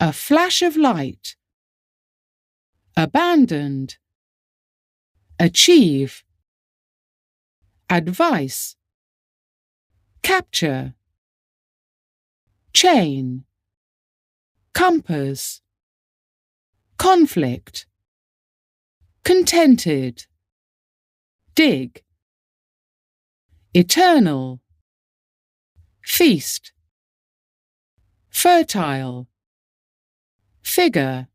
a flash of light, abandoned, achieve, advice, capture, chain, compass, conflict, contented, dig, eternal, feast, fertile, figure,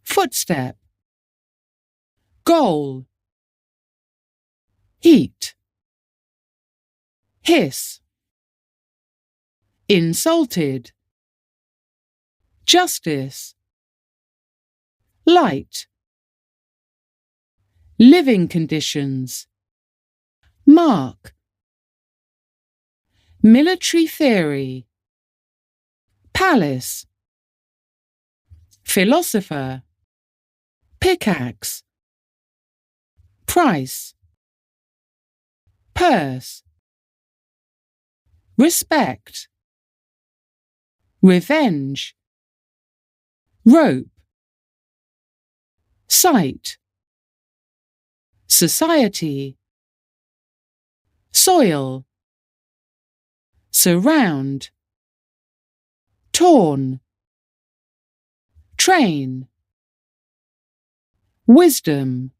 footstep, goal, heat, hiss, insulted, justice, light, living conditions, mark, military theory, palace, philosopher, pickaxe, price, purse, respect, revenge, rope, sight, society, soil, surround, torn, train, wisdom,